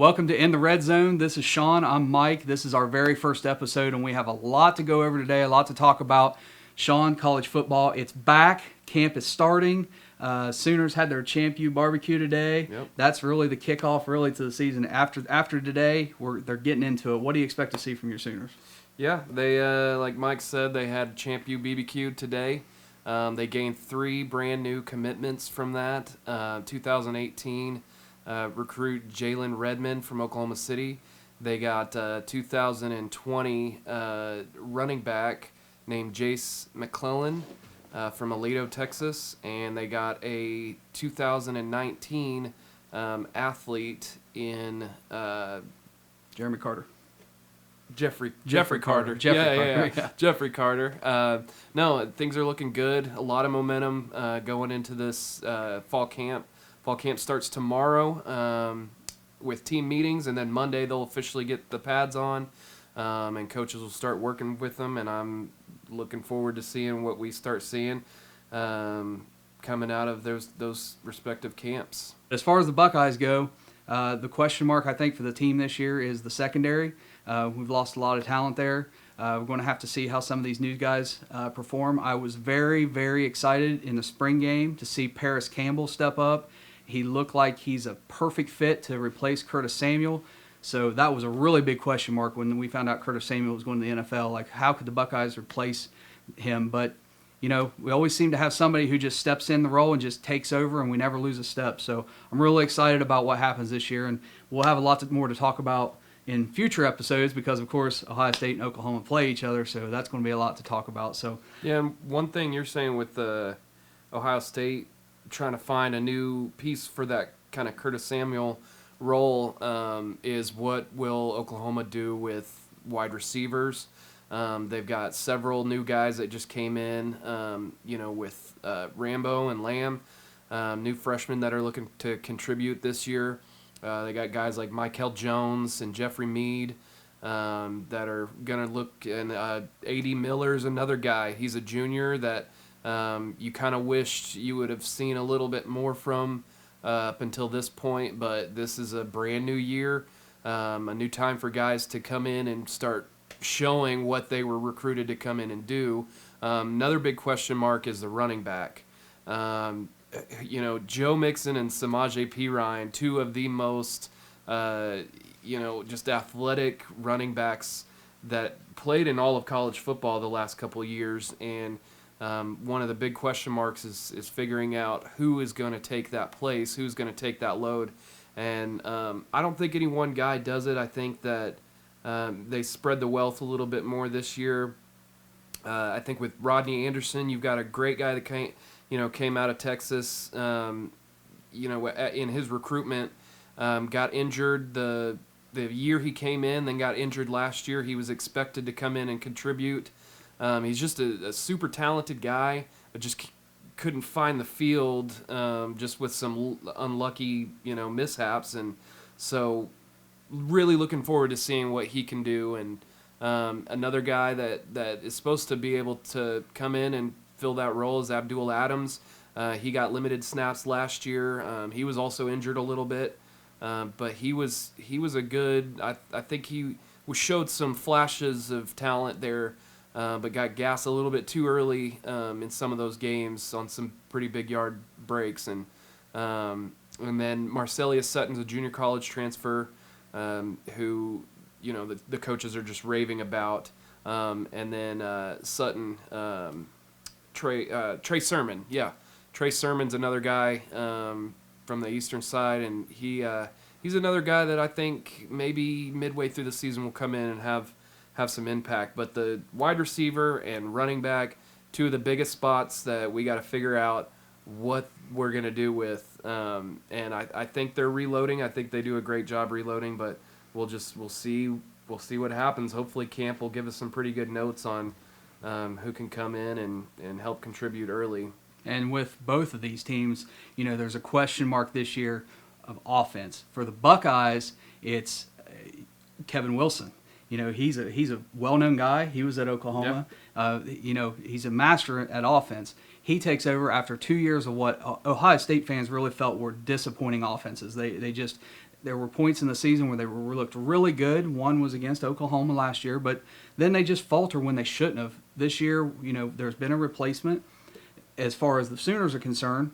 Welcome to In the RedZone. This is Shaun. I'm Mike. This is our very first episode, and we have a lot to go over today, a lot to talk about. Shaun, college football, it's back. Camp is starting. Sooners had their Champ U barbecue today. Yep. That's really the kickoff to the season. After today, they're getting into it. What do you expect to see from your Sooners? Yeah, they like Mike said, they had Champ U BBQ today. They gained 3 brand new commitments from that. 2018 recruit Jalen Redmond from Oklahoma City. They got 2020 running back named Jace McClellan from Aledo, Texas, and they got a 2019 athlete in Jeremy Carter. Jeffrey Carter. Carter. Yeah. Jeffrey Carter. No, things are looking good. A lot of momentum going into this fall camp. Fall camp starts tomorrow with team meetings, and then Monday they'll officially get the pads on, and coaches will start working with them, and I'm looking forward to seeing what we start seeing coming out of those respective camps. As far as the Buckeyes go, the question mark, I think, for the team this year is the secondary. We've lost a lot of talent there. We're going to have to see how some of these new guys perform. I was very, very excited in the spring game to see Paris Campbell step up. He looked like he's a perfect fit to replace Curtis Samuel. So that was a really big question mark when we found out Curtis Samuel was going to the NFL. Like, how could the Buckeyes replace him? But, you know, we always seem to have somebody who just steps in the role and just takes over, and we never lose a step. So I'm really excited about what happens this year, and we'll have a lot more to talk about in future episodes because, of course, Ohio State and Oklahoma play each other, so that's going to be a lot to talk about. So yeah, and one thing you're saying with Ohio State trying to find a new piece for that kind of Curtis Samuel role is what will Oklahoma do with wide receivers. They've got several new guys that just came in, with Rambo and Lamb, new freshmen that are looking to contribute this year. They got guys like Michael Jones and Jeffrey Mead that are going to look, and A.D. Miller's another guy. He's a junior that you kind of wished you would have seen a little bit more from up until this point, but this is a brand new year, a new time for guys to come in and start showing what they were recruited to come in and do. Another big question mark is the running back. Joe Mixon and Samaje Perine, 2 of the most, just athletic running backs that played in all of college football the last couple of years. And one of the big question marks is figuring out who is going to take that place, who's going to take that load. And I don't think any one guy does it. I think that they spread the wealth a little bit more this year. I think with Rodney Anderson, you've got a great guy that came out of Texas, in his recruitment, got injured the year he came in, then got injured last year. He was expected to come in and contribute. He's just a super talented guy, but just couldn't find the field, just with some unlucky, mishaps. And so really looking forward to seeing what he can do. And another guy that is supposed to be able to come in and fill that role is Abdul Adams. He got limited snaps last year. He was also injured a little bit, but he was a good. I think he showed some flashes of talent there, but got gassed a little bit too early in some of those games on some pretty big yard breaks. And then Marcelius Sutton's a junior college transfer, who the coaches are just raving about. And then Sutton. Trey Sermon, yeah. Trey Sermon's another guy from the eastern side, and he's another guy that I think maybe midway through the season will come in and have some impact. But the wide receiver and running back, 2 of the biggest spots that we got to figure out what we're going to do with. And I think they're reloading. I think they do a great job reloading, but we'll see what happens. Hopefully camp will give us some pretty good notes on who can come in and help contribute early. And with both of these teams, there's a question mark this year of offense. For the Buckeyes, it's Kevin Wilson. He's a well-known guy. He was at Oklahoma. Yeah. He's a master at offense. He takes over after 2 years of what Ohio State fans really felt were disappointing offenses. They just there were points in the season where they looked really good. One was against Oklahoma last year, but then they just falter when they shouldn't have. This year, there's been a replacement. As far as the Sooners are concerned,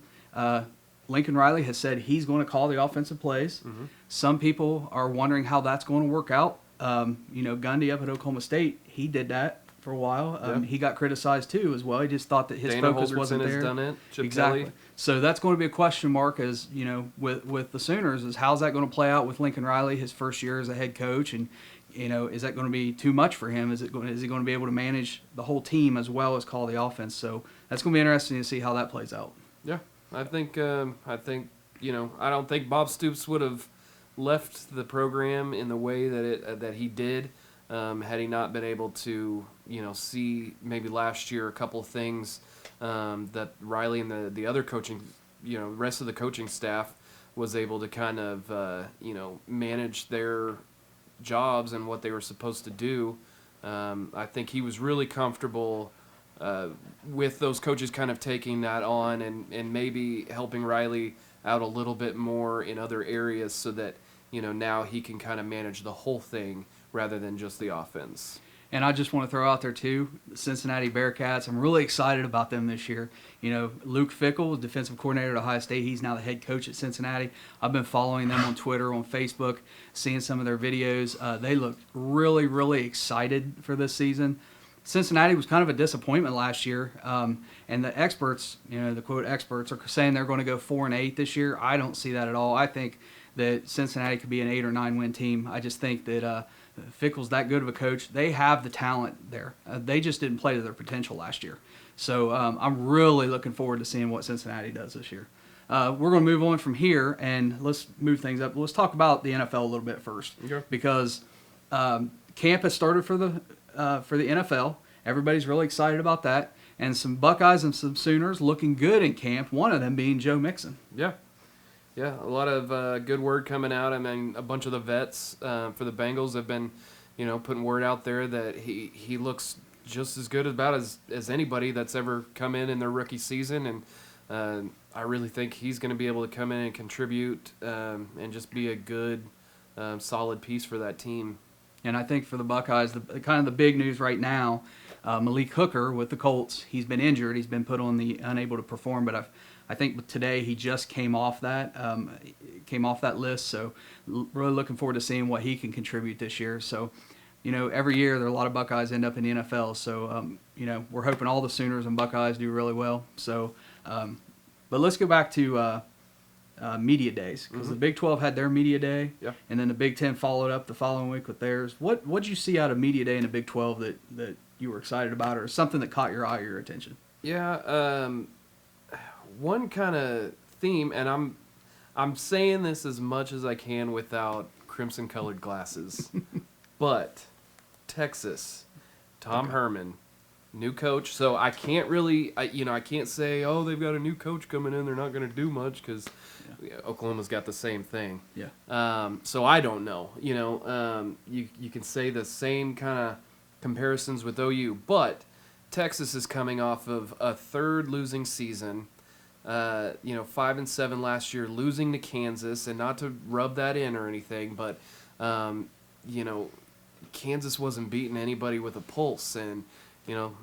Lincoln Riley has said he's going to call the offensive plays. Mm-hmm. Some people are wondering how that's going to work out. Gundy up at Oklahoma State, he did that for a while. He got criticized too as well. He just thought that his focus wasn't there. Has done it. Exactly. Kelly. So that's going to be a question mark as with the Sooners is how's that going to play out with Lincoln Riley his first year as a head coach, and is that going to be too much for him? Is he going to be able to manage the whole team as well as call the offense? So that's going to be interesting to see how that plays out. Yeah, I think I don't think Bob Stoops would have left the program in the way that he did had he not been able to see maybe last year a couple of things that Riley and the other coaching rest of the coaching staff was able to kind of manage their jobs and what they were supposed to do. I think he was really comfortable with those coaches kind of taking that on and maybe helping Riley out a little bit more in other areas so that now he can kind of manage the whole thing rather than just the offense. And I just want to throw out there, too, the Cincinnati Bearcats. I'm really excited about them this year. Luke Fickell, defensive coordinator at Ohio State, he's now the head coach at Cincinnati. I've been following them on Twitter, on Facebook, seeing some of their videos. They look really, really excited for this season. Cincinnati was kind of a disappointment last year, and the experts, the quote experts, are saying they're going to go 4-8 this year. I don't see that at all. I think that Cincinnati could be an 8 or 9 win team. I just think that Fickell's that good of a coach. They have the talent there. They just didn't play to their potential last year. So I'm really looking forward to seeing what Cincinnati does this year. We're going to move on from here, and let's move things up. Let's talk about the NFL a little bit first, because camp has started for the NFL. Everybody's really excited about that, and some Buckeyes and some Sooners looking good in camp. One of them being Joe Mixon. Yeah, a lot of good word coming out. I mean, a bunch of the vets for the Bengals have been, putting word out there that he looks just as good as anybody that's ever come in their rookie season, and I really think he's going to be able to come in and contribute and just be a good, solid piece for that team. And I think for the Buckeyes, the big news right now, Malik Hooker with the Colts, he's been injured. He's been put on the unable to perform, but I think today he just came off that list. So really looking forward to seeing what he can contribute this year. So, every year there are a lot of Buckeyes end up in the NFL. So, we're hoping all the Sooners and Buckeyes do really well. So, but let's go back to media days, because the Big 12 had their media day, and then the Big 10 followed up the following week with theirs. What did you see out of media day in the Big 12 that you were excited about, or something that caught your eye or your attention? Yeah, one kind of theme, and I'm saying this as much as I can without crimson-colored glasses, but Texas, Tom Herman, new coach. So I can't really, I can't say, oh, they've got a new coach coming in, they're not going to do much, because Oklahoma's got the same thing. So I don't know. You can say the same kind of comparisons with OU, but Texas is coming off of a third losing season. 5-7 last year, losing to Kansas, and not to rub that in or anything, but Kansas wasn't beating anybody with a pulse, and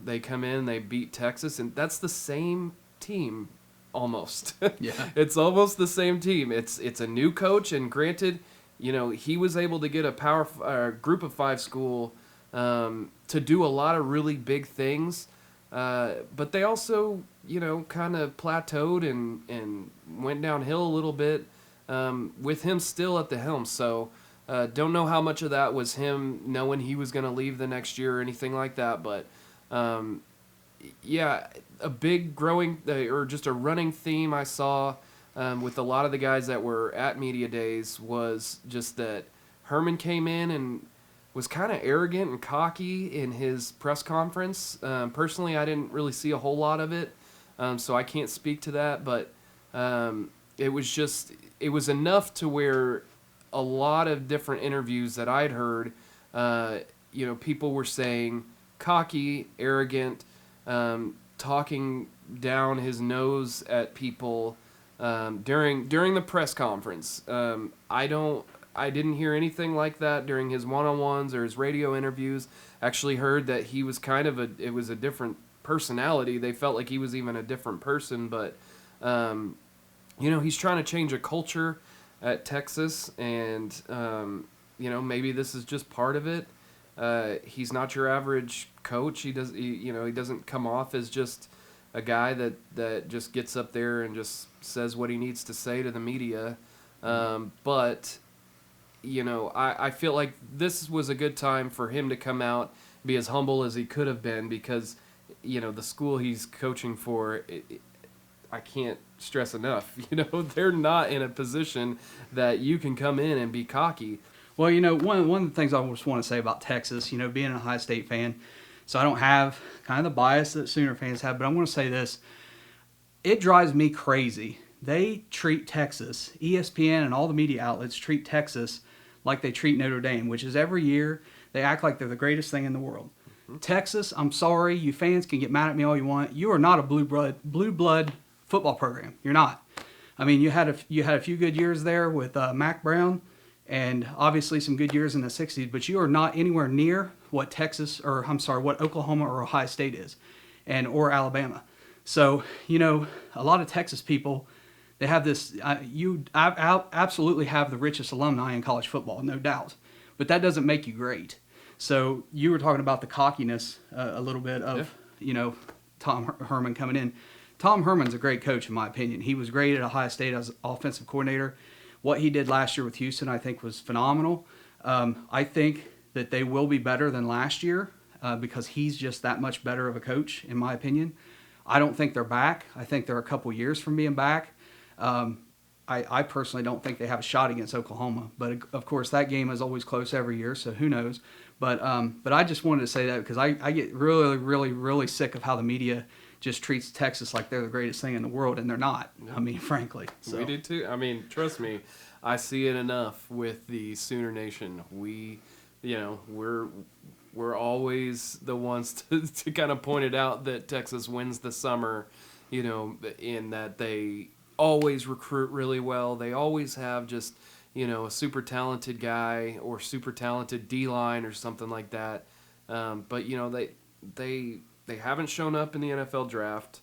they come in, they beat Texas, and that's the same team almost. It's almost the same team. It's a new coach, and granted, he was able to get a group of 5 school to do a lot of really big things, but they also kind of plateaued and went downhill a little bit with him still at the helm. So don't know how much of that was him knowing he was going to leave the next year or anything like that. But a big growing or just a running theme I saw with a lot of the guys that were at media days was just that Herman came in and was kind of arrogant and cocky in his press conference. Personally, I didn't really see a whole lot of it. So I can't speak to that, but it was enough to where a lot of different interviews that I'd heard, people were saying cocky, arrogant, talking down his nose at people during the press conference. I don't I didn't hear anything like that during his one-on-ones or his radio interviews. Actually heard that he was it was a different personality. They felt like he was even a different person, but he's trying to change a culture at Texas, and maybe this is just part of it. He's not your average coach. He doesn't come off as just a guy that just gets up there and just says what he needs to say to the media. But I feel like this was a good time for him to come out, be as humble as he could have been, because the school he's coaching for, I can't stress enough, they're not in a position that you can come in and be cocky. Well, one of the things I just want to say about Texas, being a Ohio State fan, so I don't have kind of the bias that Sooner fans have, but I want to say this. It drives me crazy. They treat Texas, ESPN and all the media outlets treat Texas like they treat Notre Dame, which is every year they act like they're the greatest thing in the world. Mm-hmm. Texas, I'm sorry, you fans can get mad at me all you want. You are not a blue blood football program. You're not. I mean, you had a few good years there with Mac Brown, and obviously some good years in the 60s, but you are not anywhere near what what Oklahoma or Ohio State is, or Alabama. So, a lot of Texas people, they have this, absolutely have the richest alumni in college football, no doubt, but that doesn't make you great. So you were talking about the cockiness a little bit of, Tom Herman coming in. Tom Herman's a great coach, in my opinion. He was great at Ohio State as offensive coordinator. What he did last year with Houston, I think, was phenomenal. I think that they will be better than last year because he's just that much better of a coach, in my opinion. I don't think they're back. I think they're a couple years from being back. I personally don't think they have a shot against Oklahoma. But, of course, that game is always close every year, so who knows. But I just wanted to say that because I get really, really, really sick of how the media just treats Texas like they're the greatest thing in the world, and they're not. I mean, frankly. So. We do too. I mean, trust me, I see it enough with the Sooner Nation. We're always the ones to kind of point it out that Texas wins the summer, in that they always recruit really well. They always have just, a super talented guy or super talented D-line or something like that. But, they haven't shown up in the NFL draft.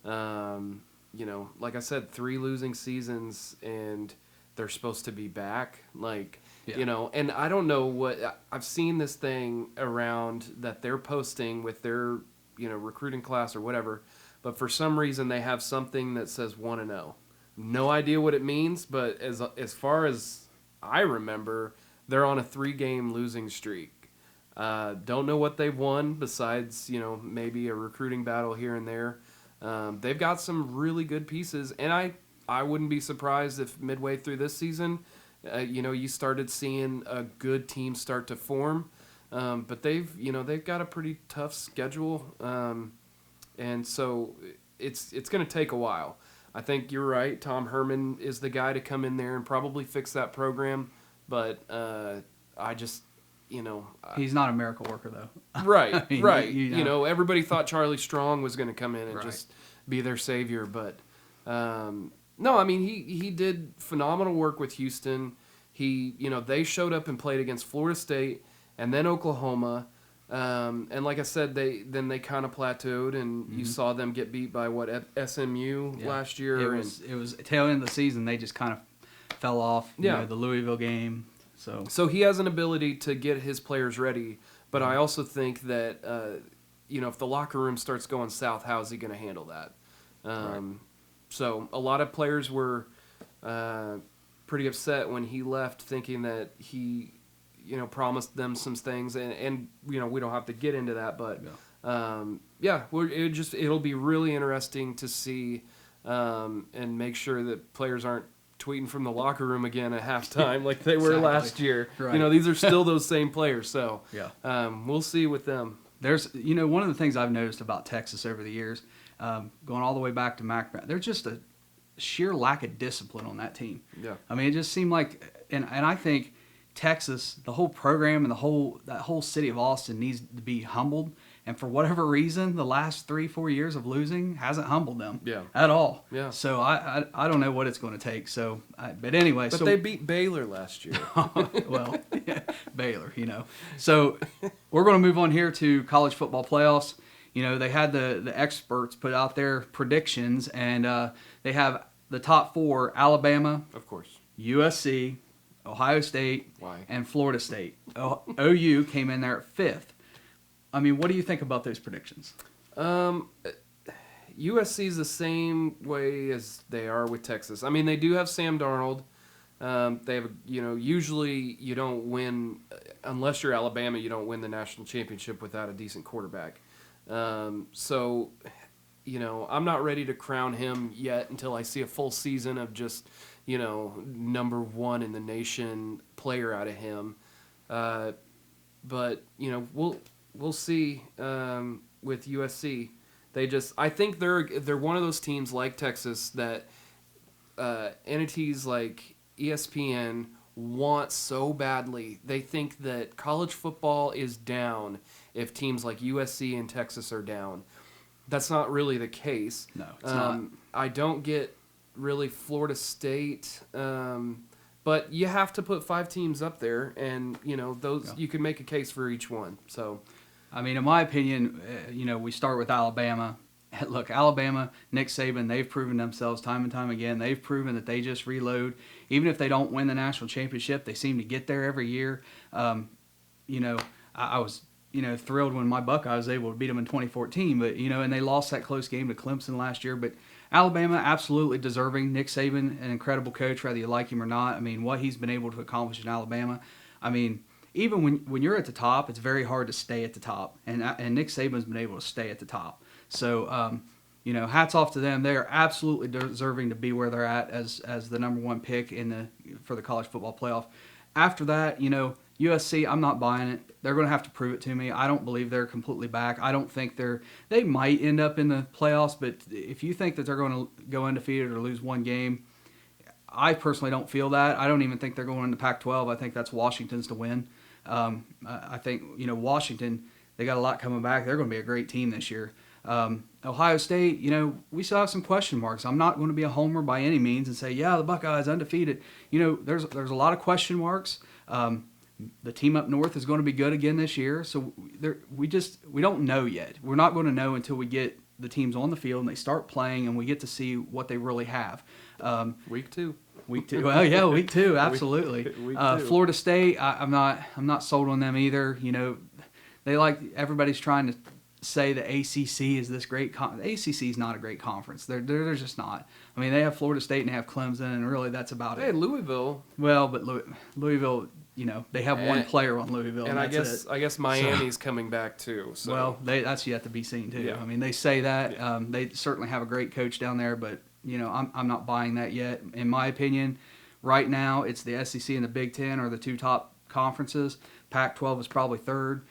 Like I said, 3 losing seasons, and they're supposed to be back. And I don't know what – I've seen this thing around that they're posting with their, recruiting class or whatever, but for some reason they have something that says 1-0. No idea what it means, but as far as I remember, they're on a 3-game losing streak. Don't know what they've won besides, maybe a recruiting battle here and there. They've got some really good pieces, and I wouldn't be surprised if midway through this season, you started seeing a good team start to form. But they've got a pretty tough schedule, and so it's going to take a while. I think you're right. Tom Herman is the guy to come in there and probably fix that program, but I just. He's not a miracle worker, though. Right, I mean, right. Everybody thought Charlie Strong was going to come in and just be their savior, but no. I mean, he did phenomenal work with Houston. They showed up and played against Florida State and then Oklahoma, and like I said, they kind of plateaued, and you saw them get beat by SMU last year. It was tail end of the season. They just kind of fell off. The Louisville game. So he has an ability to get his players ready, but I also think that if the locker room starts going south, how is he going to handle that? So a lot of players were pretty upset when he left, thinking that he promised them some things, and we don't have to get into that, but it'll be really interesting to see and make sure that players aren't tweeting from the locker room again at halftime like they were last year. Right. These are still those same players. So we'll see with them. There's, one of the things I've noticed about Texas over the years, going all the way back to Mac Brown, there's just a sheer lack of discipline on that team. Yeah. I mean, it just seemed like, and I think Texas, the whole program and that whole city of Austin needs to be humbled And for whatever reason, the last 3-4 years of losing hasn't humbled them Yeah. at all. Yeah. So I don't know what it's going to take. So, but anyway. But so they beat Baylor last year. well, yeah, Baylor, So we're going to move on here to college football playoffs. They had the experts put out their predictions, and they have the top 4: Alabama, Of course. USC, Ohio State, Why? and Florida State. OU came in there at 5th. I mean, what do you think about those predictions? USC is the same way as they are with Texas. I mean, they do have Sam Darnold. They have, usually you don't win, unless you're Alabama, you don't win the national championship without a decent quarterback. So, I'm not ready to crown him yet until I see a full season of just, number 1 in the nation player out of him. But, we'll see with USC. I think they're one of those teams like Texas that entities like ESPN want so badly. They think that college football is down if teams like USC and Texas are down. That's not really the case. No, it's not. I don't get really Florida State, but you have to put 5 teams up there, and those you can make a case for each one. So, I mean, in my opinion, we start with Alabama. Look, Alabama, Nick Saban, they've proven themselves time and time again. They've proven that they just reload. Even if they don't win the national championship, they seem to get there every year. I was, thrilled when my Buckeyes was able to beat them in 2014. But, and they lost that close game to Clemson last year. But Alabama, absolutely deserving. Nick Saban, an incredible coach, whether you like him or not. I mean, what he's been able to accomplish in Alabama. I mean, even when you're at the top, it's very hard to stay at the top. And Nick Saban's been able to stay at the top. So, hats off to them. They are absolutely deserving to be where they're at as the number 1 pick for the college football playoff. After that, USC, I'm not buying it. They're going to have to prove it to me. I don't believe they're completely back. I don't think they might end up in the playoffs, but if you think that they're going to go undefeated or lose 1 game, I personally don't feel that. I don't even think they're going into Pac-12. I think that's Washington's to win. I think, Washington, they got a lot coming back. They're going to be a great team this year. Ohio State, we still have some question marks. I'm not going to be a homer by any means and say, yeah, the Buckeyes undefeated. There's a lot of question marks. The team up north is going to be good again this year. So we don't know yet. We're not going to know until we get the teams on the field and they start playing and we get to see what they really have. Week 2. Week 2. Well, yeah, week 2, absolutely. Week 2. Florida State, I'm not sold on them either. Everybody's trying to say the ACC is this great. The ACC is not a great conference. They're just not. I mean, they have Florida State and they have Clemson, and really that's about it. Hey, Louisville. Well, but Louisville, they have one player on Louisville, and I guess Miami's coming back too. So. Well, that's yet to be seen too. Yeah. I mean, they say that Yeah. They certainly have a great coach down there, but I'm not buying that yet. In my opinion, right now it's the SEC and the Big Ten are the 2 top conferences. Pac-12 is probably 3rd.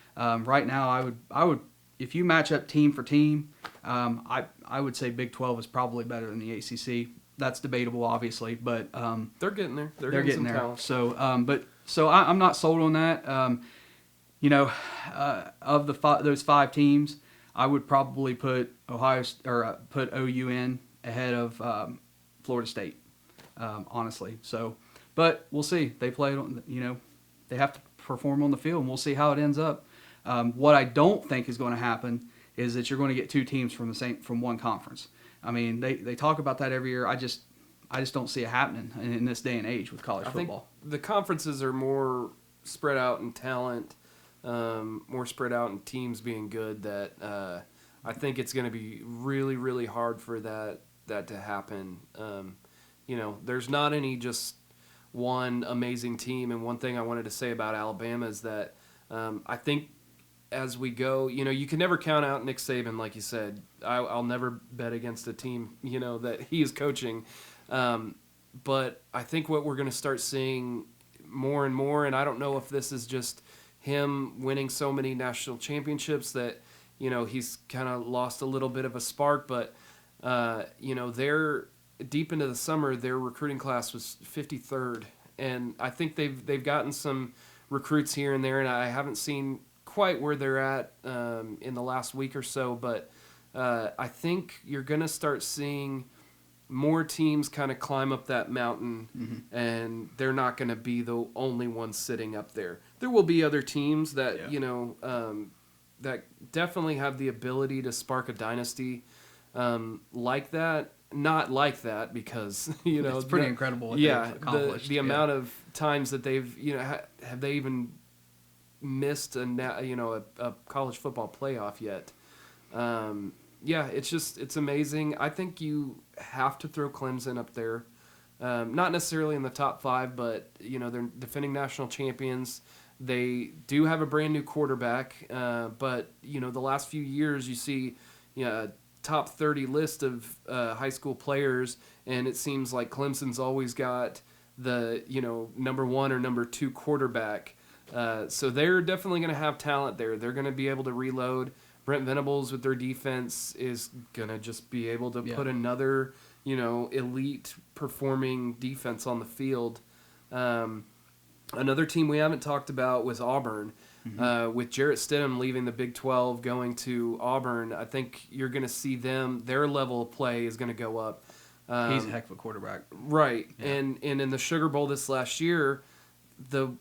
Right now, I would. If you match up team for team, I would say Big 12 is probably better than the ACC. That's debatable, obviously, but they're getting there. They're getting some there. talent. So, I'm not sold on that. Of those 5 teams, I would probably put put OU in ahead of Florida State, honestly. So, but we'll see. They play on. They have to perform on the field, and we'll see how it ends up. What I don't think is going to happen is that you're going to get 2 teams from one conference. I mean, they talk about that every year. I just don't see it happening in this day and age with college football. I think the conferences are more spread out in talent, more spread out in teams being good. That I think it's going to be really, really hard for that to happen. There's not any just one amazing team. And one thing I wanted to say about Alabama is that I think as we go, you can never count out Nick Saban, like you said. I'll never bet against a team, that he is coaching. But I think what we're going to start seeing more and more, and I don't know if this is just him winning so many national championships that, he's kind of lost a little bit of a spark, but, they're deep into the summer, their recruiting class was 53rd. And I think they've gotten some recruits here and there, and I haven't seen quite where they're at in the last week or so, but I think you're going to start seeing more teams kind of climb up that mountain, and they're not going to be the only ones sitting up there. There will be other teams that, that definitely have the ability to spark a dynasty like that. Not like that because, it's pretty incredible what they've accomplished. The amount of times that they've, have they even missed a college football playoff yet? It's amazing. I think you have to throw Clemson up there. Not necessarily in the top 5, but, they're defending national champions. They do have a brand new quarterback, but, the last few years you see, top 30 list of high school players, and it seems like Clemson's always got the, number 1 or number 2 quarterback. So they're definitely going to have talent there. They're going to be able to reload. Brent Venables with their defense is going to just be able to put another, elite performing defense on the field. Another team we haven't talked about was Auburn. With Jarrett Stidham leaving the Big 12, going to Auburn, I think you're going to see their level of play is going to go up. He's a heck of a quarterback. Right. Yeah. And in the Sugar Bowl this last year, the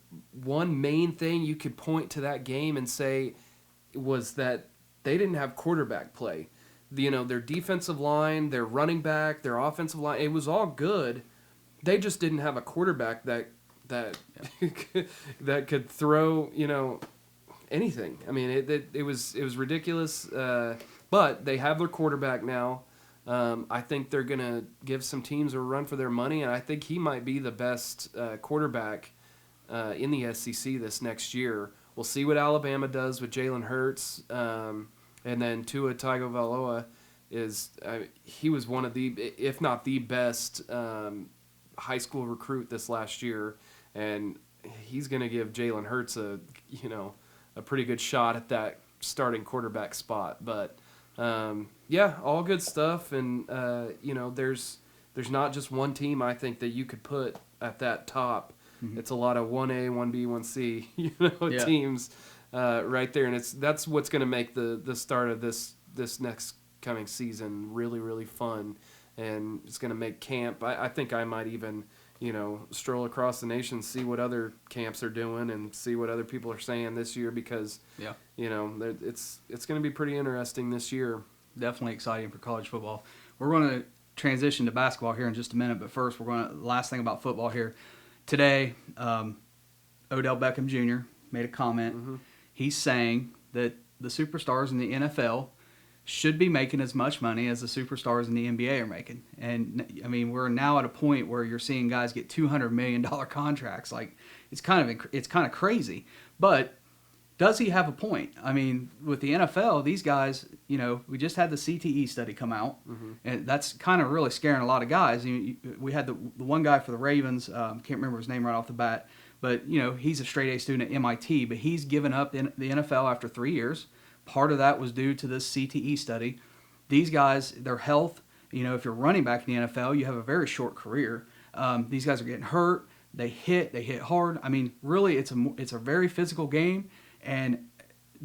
one main thing you could point to that game and say was that they didn't have quarterback play. Their defensive line, their running back, their offensive line, it was all good. They just didn't have a quarterback that that could throw, anything. I mean, it was ridiculous. But they have their quarterback now. I think they're gonna give some teams a run for their money, and I think he might be the best quarterback in the SEC this next year. We'll see what Alabama does with Jalen Hurts, and then Tua Tagovailoa he was one of the, if not the best, high school recruit this last year. And he's going to give Jalen Hurts a pretty good shot at that starting quarterback spot. But all good stuff. And there's not just one team I think that you could put at that top. It's a lot of 1A, 1B, 1C teams right there, and that's what's going to make the start of this next coming season really, really fun, and it's going to make camp. I think I might even stroll across the nation, see what other camps are doing, and see what other people are saying this year because it's going to be pretty interesting this year. Definitely exciting for college football. We're going to transition to basketball here in just a minute, but first last thing about football here. Today, Odell Beckham Jr. made a comment. He's saying that the superstars in the NFL should be making as much money as the superstars in the NBA are making. And, I mean, we're now at a point where you're seeing guys get $200 million contracts. Like, it's kind of crazy. But does he have a point? I mean, with the NFL, these guys, we just had the CTE study come out, and that's kind of really scaring a lot of guys. We had the one guy for the Ravens, can't remember his name right off the bat, but, he's a straight-A student at MIT, but he's given up the NFL after 3 years. Part of that was due to this CTE study. These guys, their health, if you're running back in the NFL, you have a very short career. These guys are getting hurt. They hit hard. I mean, really, it's a very physical game. And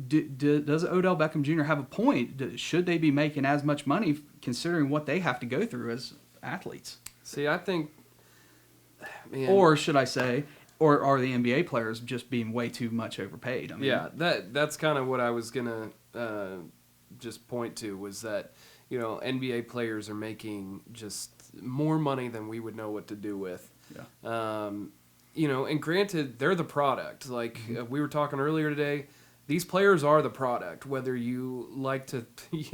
does Odell Beckham Jr. have a point? Should they be making as much money considering what they have to go through as athletes? See, I think, man, or should I say, or are the NBA players just being way too much overpaid? I mean, that's kind of what I was gonna just point to was that NBA players are making just more money than we would know what to do with. Yeah. And granted, they're the product. Like we were talking earlier today, these players are the product, whether you like to,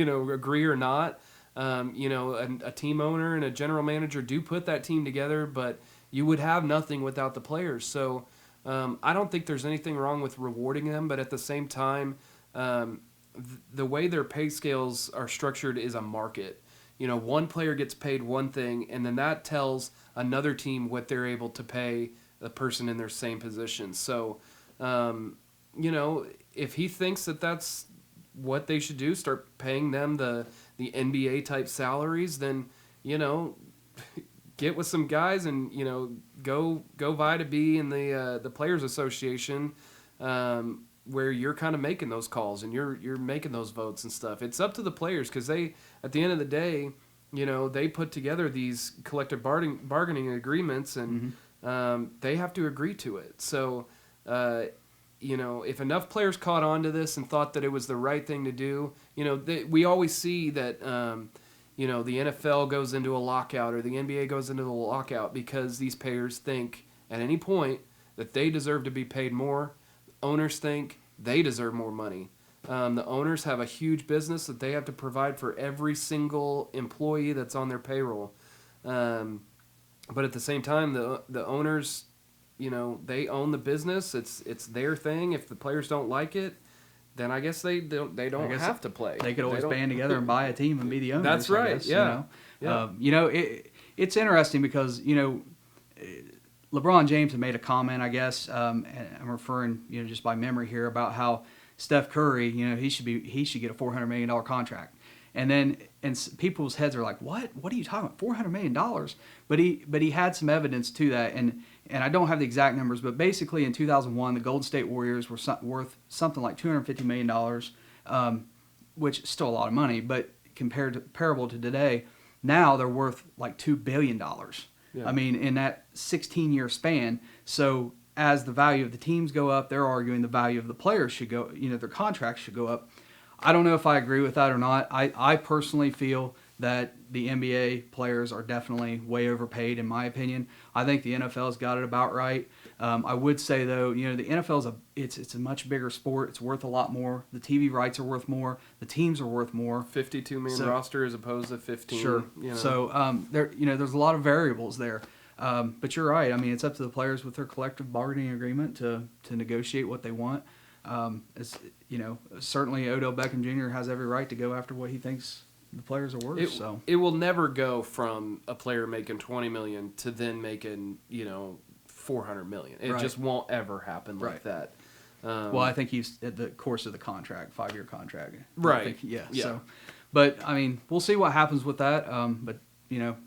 agree or not. A team owner and a general manager do put that team together, but you would have nothing without the players. So I don't think there's anything wrong with rewarding them, but at the same time, the way their pay scales are structured is a market. One player gets paid one thing, and then that tells another team what they're able to pay the person in their same position. So, if he thinks that that's what they should do, start paying them the NBA type salaries, then, get with some guys and, go vie to be in the Players Association. where you're kind of making those calls and you're making those votes and stuff. It's up to the players because they, at the end of the day, they put together these collective bargaining agreements and they have to agree to it. So, if enough players caught on to this and thought that it was the right thing to do, we always see that, the NFL goes into a lockout or the NBA goes into the lockout because these players think at any point that they deserve to be paid more. Owners think they deserve more money. The owners have a huge business that they have to provide for every single employee that's on their payroll. But at the same time, the owners, they own the business. It's their thing. If the players don't like it, then I guess they don't have to play. They could always band together and buy a team and be the owners. That's right. I guess, Yeah. It's interesting because LeBron James had made a comment, I guess, and I'm referring, just by memory here, about how Steph Curry, he should get a $400 million contract. And people's heads are like, what? What are you talking about? $400 million? But he had some evidence to that, and I don't have the exact numbers, but basically in 2001, the Golden State Warriors were worth something like $250 million, which is still a lot of money, but comparable to today, now they're worth like $2 billion. Yeah. I mean, in that 16-year span. So as the value of the teams go up, they're arguing the value of the players should go, their contracts should go up. I don't know if I agree with that or not. I personally feel that the NBA players are definitely way overpaid, in my opinion. I think the NFL's got it about right. I would say, though, the NFL's it's a much bigger sport. It's worth a lot more. The TV rights are worth more. The teams are worth more. 52-man roster as opposed to 15. Sure. So there's a lot of variables there. But you're right. I mean, it's up to the players with their collective bargaining agreement to negotiate what they want. Certainly Odell Beckham Jr. has every right to go after what he thinks the players are worth. It will never go from a player making $20 million to then making $400 million. It just won't ever happen like that. I think he's at the course of the contract, 5-year contract. Right. Yeah. So, but I mean, we'll see what happens with that. But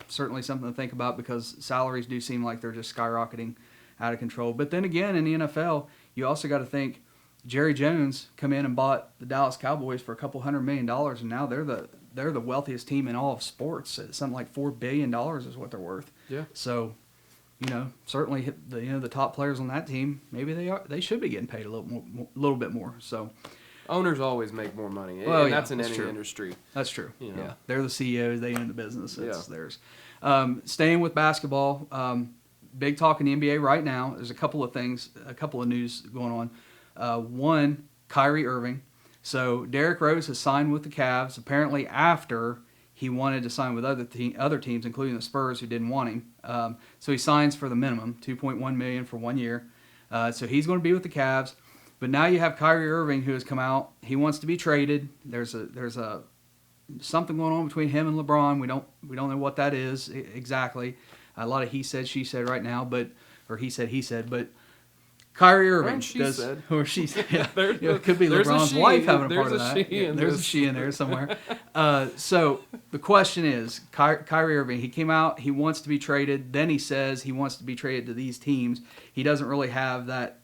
certainly something to think about because salaries do seem like they're just skyrocketing out of control. But then again, in the NFL, you also got to think Jerry Jones come in and bought the Dallas Cowboys for $200 million, and now they're the wealthiest team in all of sports. Something like $4 billion is what they're worth. Yeah. So, certainly the top players on that team, maybe they should be getting paid a little bit more. So. Owners always make more money, and that's in any industry. That's true. Yeah, they're the CEOs. They own the business. It's theirs. Staying with basketball, big talk in the NBA right now. There's a couple of news going on. One, Kyrie Irving. So Derrick Rose has signed with the Cavs apparently after he wanted to sign with other teams, including the Spurs, who didn't want him. So he signs for the minimum, $2.1 million for 1 year. So he's going to be with the Cavs. But now you have Kyrie Irving, who has come out. He wants to be traded. There's something going on between him and LeBron. We don't know what that is exactly. A lot of he said, she said right now, or he said. But Kyrie Irving or she said, yeah, it could be LeBron's wife having a part of that. There's a she in there somewhere. So the question is, Kyrie Irving, he came out, he wants to be traded. Then he says he wants to be traded to these teams. He doesn't really have that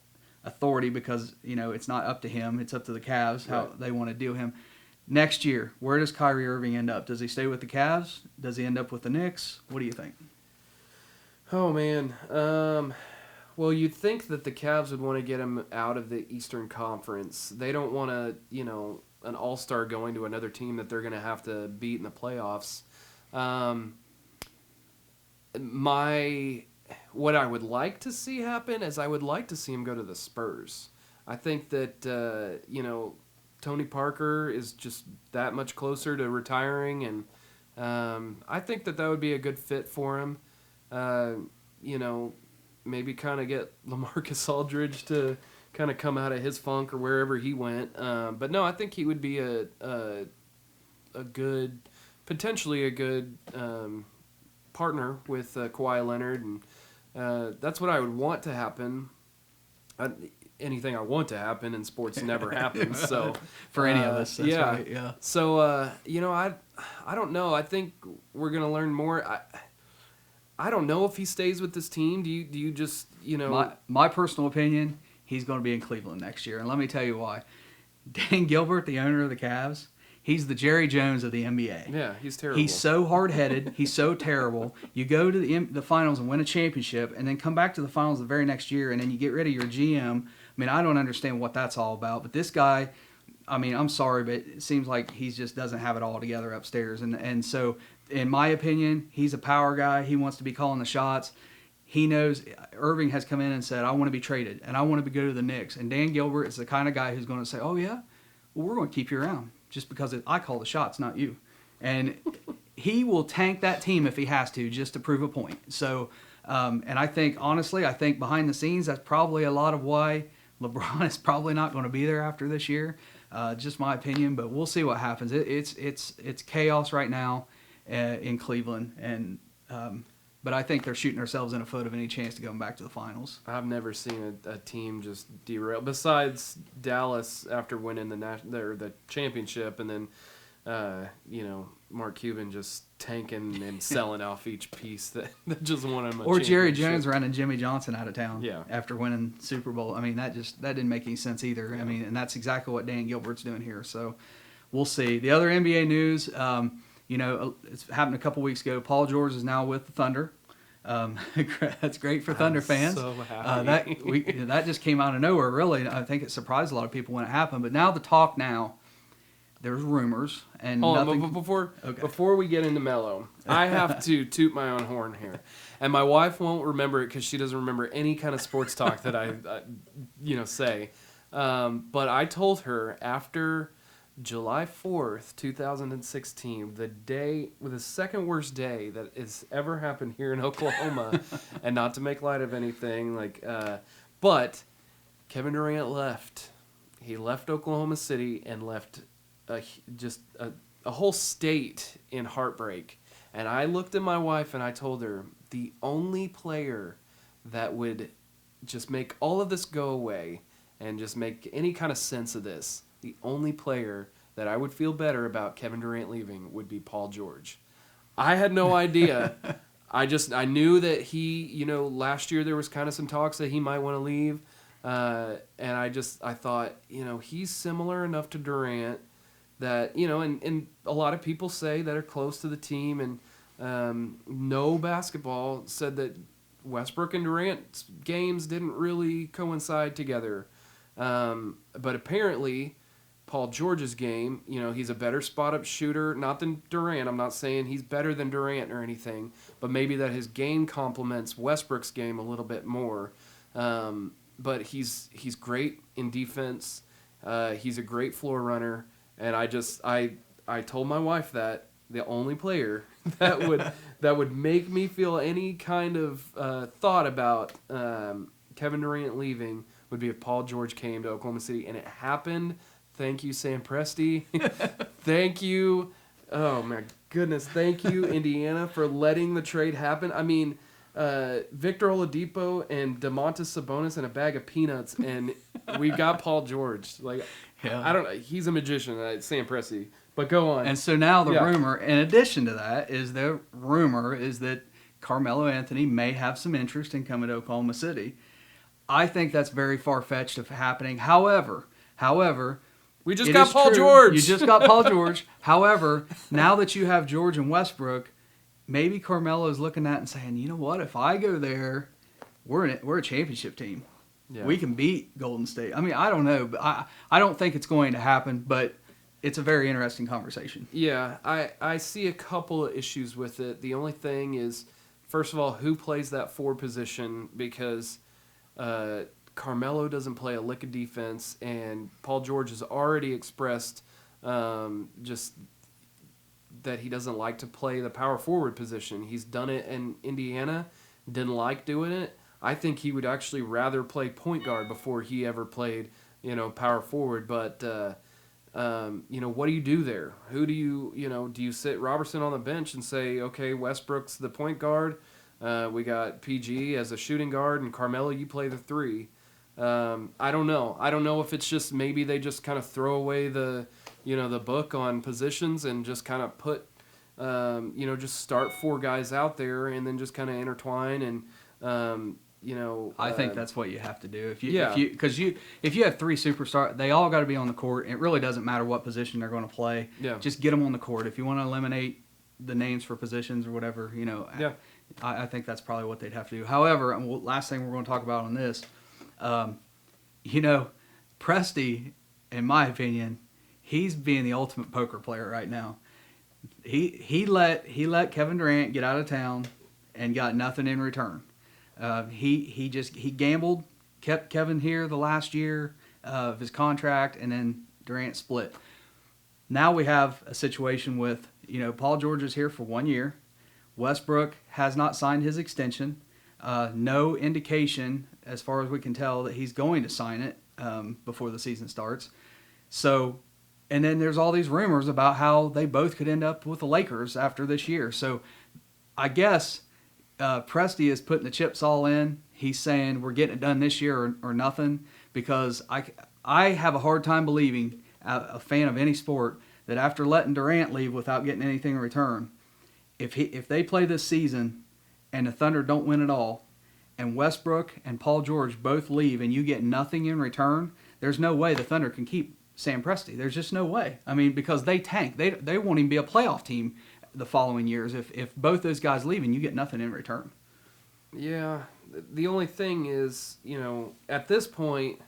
authority because it's not up to him. It's up to the Cavs how they want to deal him. Next year, where does Kyrie Irving end up? Does he stay with the Cavs? Does he end up with the Knicks? What do you think? Oh man. Well, you'd think that the Cavs would want to get him out of the Eastern Conference. They don't want to, an all-star going to another team that they're going to have to beat in the playoffs. What I would like to see happen is I would like to see him go to the Spurs. I think that, Tony Parker is just that much closer to retiring, and I think that would be a good fit for him. Maybe kind of get LaMarcus Aldridge to kind of come out of his funk or wherever he went. But no, I think he would be potentially a good partner with Kawhi Leonard, and that's what I would want to happen. Anything I want to happen in sports never happens. So for any of us, that's right. Yeah. So I don't know. I think we're gonna learn more. I don't know if he stays with this team. Do you just My personal opinion he's going to be in Cleveland next year. And let me tell you why. Dan Gilbert, the owner of the Cavs, he's the Jerry Jones of the NBA. Yeah, he's terrible. He's so hard-headed. He's so terrible. You go to the finals and win a championship, and then come back to the finals the very next year, and then you get rid of your GM. I mean, I don't understand what that's all about. But this guy, I mean, I'm sorry, but it seems like he just doesn't have it all together upstairs. And so, in my opinion, he's a power guy. He wants to be calling the shots. He knows Irving has come in and said, I want to be traded, and I want to go to the Knicks. And Dan Gilbert is the kind of guy who's going to say, oh, yeah? Well, we're going to keep you around just because I call the shots, not you. And he will tank that team if he has to just to prove a point. So, and I think, honestly, behind the scenes, that's probably a lot of why LeBron is probably not going to be there after this year. Just my opinion, but we'll see what happens. It's chaos right now in Cleveland, and but I think they're shooting themselves in the foot of any chance to going back to the finals. I've never seen a team just derail. Besides Dallas after winning the championship, and then Mark Cuban just tanking and selling off each piece that just won him a or Jerry championship. Jones running Jimmy Johnson out of town. Yeah. After winning Super Bowl. I mean, that didn't make any sense either. Yeah. I mean, and that's exactly what Dan Gilbert's doing here. So we'll see. The other NBA news, it's happened a couple weeks ago. Paul George is now with the Thunder. That's great for Thunder fans. So happy. That just came out of nowhere, really. I think it surprised a lot of people when it happened. But now the talk there's rumors and nothing. Before we get into Melo, I have to toot my own horn here, and my wife won't remember it because she doesn't remember any kind of sports talk that I say. But I told her after July 4th, 2016, the second worst day that has ever happened here in Oklahoma, and not to make light of anything, but Kevin Durant left. He left Oklahoma City and left a whole state in heartbreak. And I looked at my wife and I told her the only player that would just make all of this go away and just make any kind of sense of this, the only player that I would feel better about Kevin Durant leaving would be Paul George. I had no idea. I knew that he, last year there was kind of some talks that he might want to leave. And I thought, he's similar enough to Durant that, and a lot of people say that are close to the team and know basketball said that Westbrook and Durant's games didn't really coincide together. But apparently Paul George's game, he's a better spot-up shooter, not than Durant. I'm not saying he's better than Durant or anything, but maybe that his game complements Westbrook's game a little bit more. But he's great in defense. He's a great floor runner. And I told my wife that the only player that would make me feel any kind of thought about Kevin Durant leaving would be if Paul George came to Oklahoma City, and it happened. Thank you, Sam Presti. Thank you. Oh my goodness. Thank you, Indiana, for letting the trade happen. I mean, Victor Oladipo and Domantas Sabonis and a bag of peanuts, and we got Paul George. I don't know. He's a magician, Sam Presti. But go on. And so now the rumor, in addition to that, is that Carmelo Anthony may have some interest in coming to Oklahoma City. I think that's very far-fetched of happening. However, we just got Paul George. You just got Paul George. However, now that you have George and Westbrook, maybe Carmelo is looking at and saying, you know what? If I go there, we're a championship team. Yeah. We can beat Golden State. I mean, I don't know, but I don't think it's going to happen, but it's a very interesting conversation. Yeah, I see a couple of issues with it. The only thing is, first of all, who plays that forward position, because Carmelo doesn't play a lick of defense, and Paul George has already expressed just that he doesn't like to play the power forward position. He's done it in Indiana, didn't like doing it. I think he would actually rather play point guard before he ever played, power forward. But, what do you do there? Who do do you sit Robertson on the bench and say, okay, Westbrook's the point guard. We got PG as a shooting guard, and Carmelo, you play the three. I don't know. I don't know if it's just maybe they just kind of throw away the book on positions and just kind of put, just start four guys out there and then just kind of intertwine and, I think that's what you have to do. Yeah. If you have three superstars, they all got to be on the court. It really doesn't matter what position they're going to play. Yeah. Just get them on the court. If you want to eliminate the names for positions or whatever, Yeah. I think that's probably what they'd have to do. However, and last thing we're going to talk about on this, Presti, in my opinion, he's being the ultimate poker player right now. He let Kevin Durant get out of town and got nothing in return. He gambled, kept Kevin here the last year of his contract, and then Durant split. Now we have a situation with, Paul George is here for 1 year. Westbrook has not signed his extension. No indication, as far as we can tell, that he's going to sign it before the season starts. So, and then there's all these rumors about how they both could end up with the Lakers after this year. So I guess Presti is putting the chips all in. He's saying we're getting it done this year or nothing, because I have a hard time believing, a fan of any sport, that after letting Durant leave without getting anything in return, if they play this season and the Thunder don't win at all, and Westbrook and Paul George both leave and you get nothing in return, there's no way the Thunder can keep Sam Presti. There's just no way. I mean, because they tank. They won't even be a playoff team the following years if both those guys leave and you get nothing in return. Yeah. The only thing is, at this point,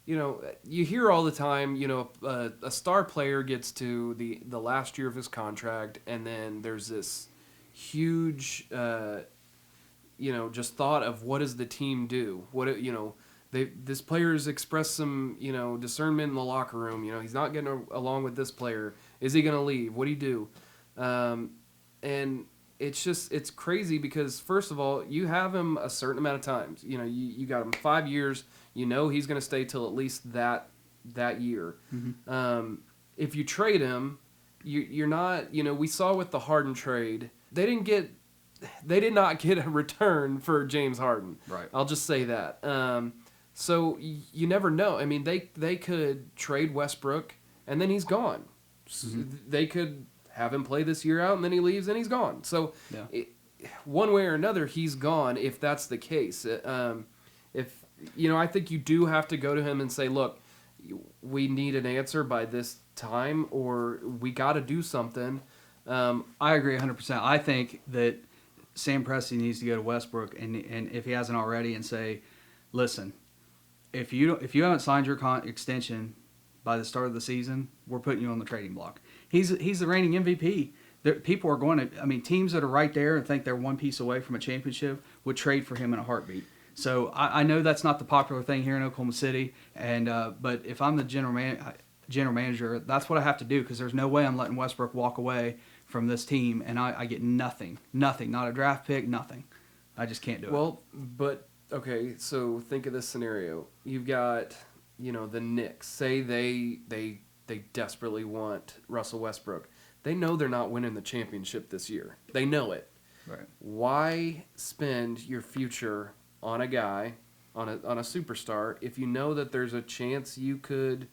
you hear all the time, a star player gets to the last year of his contract, and then there's this huge, just thought of what does the team do? This player's expressed some, discernment in the locker room. He's not getting along with this player. Is he going to leave? What do you do? And it's crazy because, first of all, you have him a certain amount of times. You got him 5 years. He's going to stay till at least that year. Mm-hmm. If you trade him, you're not. We saw with the Harden trade, they did not get a return for James Harden. Right. I'll just say that. So you never know. I mean, they could trade Westbrook and then he's gone. Mm-hmm. They could have him play this year out and then he leaves and he's gone. So one way or another, he's gone if that's the case. I think you do have to go to him and say, look, we need an answer by this time or we got to do something. I agree 100%. I think that Sam Presti needs to go to Westbrook and if he hasn't already, and say, listen, if you haven't signed your extension by the start of the season, we're putting you on the trading block. He's the reigning MVP. People are going to, teams that are right there and think they're one piece away from a championship would trade for him in a heartbeat. So I know that's not the popular thing here in Oklahoma City, but if I'm the general manager, that's what I have to do, because there's no way I'm letting Westbrook walk away from this team and I get nothing, not a draft pick, nothing. I just can't do it. Well, but okay, so think of this scenario. You've got, the Knicks. Say they desperately want Russell Westbrook. They know they're not winning the championship this year. They know it. Right. Why spend your future on a guy, on a superstar, if you know that there's a chance you could?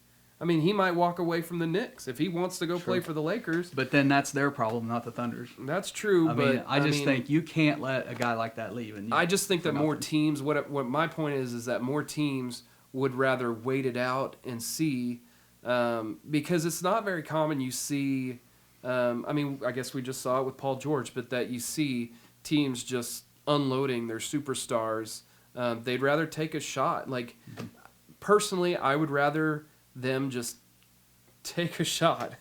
He might walk away from the Knicks if he wants to go play for the Lakers. But then that's their problem, not the Thunder's. That's true. I think you can't let a guy like that leave. I just think that more teams. What my point is that more teams would rather wait it out and see, because it's not very common. You see, I guess we just saw it with Paul George, but that you see teams just unloading their superstars. They'd rather take a shot. Like, personally, I would rather them just take a shot.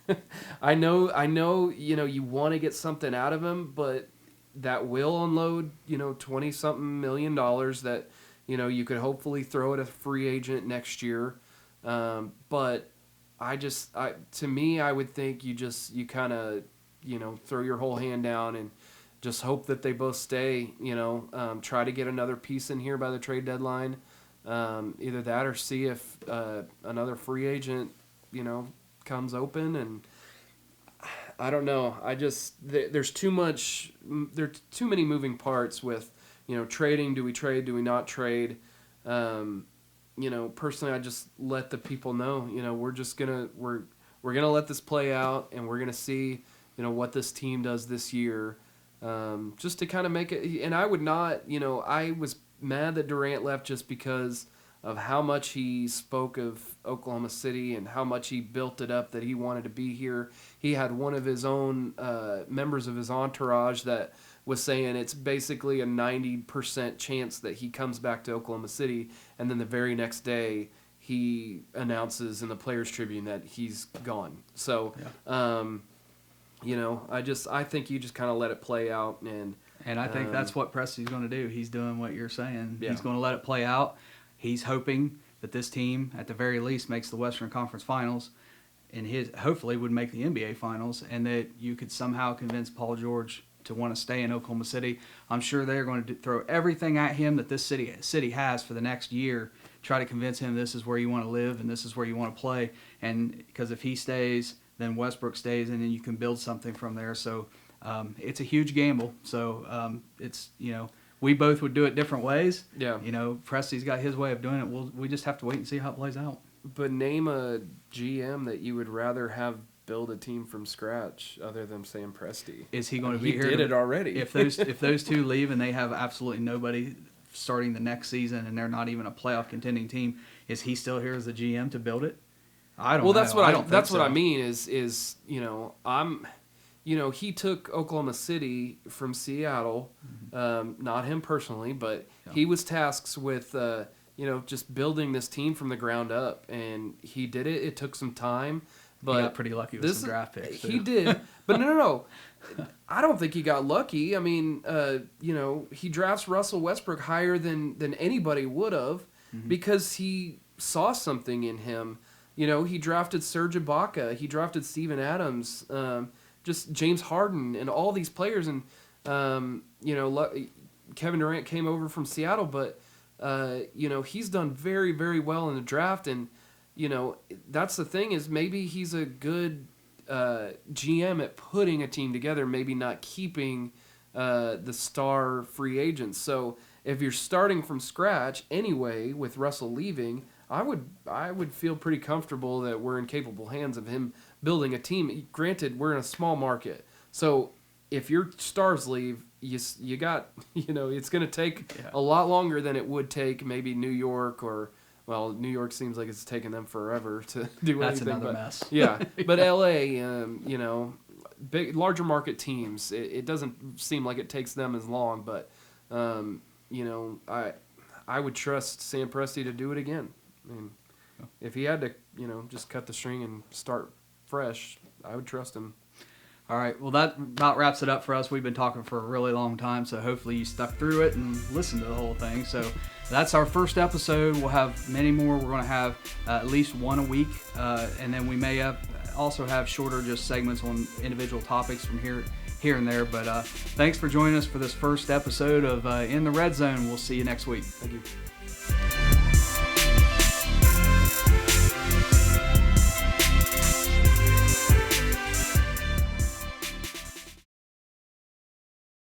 I know, you want to get something out of him, but that will unload, $20-something million that, you could hopefully throw at a free agent next year. But to me, I would think you kind of, throw your whole hand down and just hope that they both stay, try to get another piece in here by the trade deadline. Either that or see if another free agent, comes open. And I don't know. There's too many moving parts with, trading. Do we trade? Do we not trade? Personally, I just let the people know, we're gonna let this play out, and we're gonna see, what this team does this year. Just to kind of make it, and I would not, I was mad that Durant left just because of how much he spoke of Oklahoma City and how much he built it up that he wanted to be here. He had one of his own members of his entourage that was saying it's basically a 90% chance that he comes back to Oklahoma City, and then the very next day he announces in the Players Tribune that he's gone. So, I think you just kind of let it play out. And I think that's what Presti's going to do. He's doing what you're saying. Yeah. He's going to let it play out. He's hoping that this team, at the very least, makes the Western Conference Finals, and hopefully would make the NBA Finals, and that you could somehow convince Paul George to want to stay in Oklahoma City. I'm sure they're going to throw everything at him that this city has for the next year, try to convince him this is where you want to live and this is where you want to play. And because if he stays, then Westbrook stays, and then you can build something from there. So it's a huge gamble. So it's, we both would do it different ways. Yeah. Presti's got his way of doing it. We just have to wait and see how it plays out. But name a GM that you would rather have build a team from scratch other than Sam Presti. Is he going to be here? He did it already. If those two leave and they have absolutely nobody starting the next season and they're not even a playoff contending team, is he still here as the GM to build it? I don't know. That's what I mean is he took Oklahoma City from Seattle, not him personally, but he was tasked with just building this team from the ground up, and he did it. It took some time. But he got pretty lucky with some draft picks. He did. But no. I don't think he got lucky. I mean, he drafts Russell Westbrook higher than anybody would have because he saw something in him. He drafted Serge Ibaka. He drafted Steven Adams, just James Harden and all these players. And, Kevin Durant came over from Seattle, but, he's done very, very well in the draft. And, that's the thing is maybe he's a good GM at putting a team together, maybe not keeping the star free agents. So if you're starting from scratch anyway with Russell leaving, I would feel pretty comfortable that we're in capable hands of him building a team. Granted, we're in a small market, so if your stars leave, you got it's going to take a lot longer than it would take maybe New York or. Well, New York seems like it's taken them forever to do That's anything. Another mess. Yeah, but LA, big, larger market teams, it doesn't seem like it takes them as long. But, I would trust Sam Presti to do it again. I mean, if he had to, just cut the string and start fresh, I would trust him. All right, well, that about wraps it up for us. We've been talking for a really long time, so hopefully you stuck through it and listened to the whole thing. So that's our first episode. We'll have many more. We're going to have at least one a week, and then we may also have shorter just segments on individual topics from here and there. But thanks for joining us for this first episode of In the Red Zone. We'll see you next week. Thank you.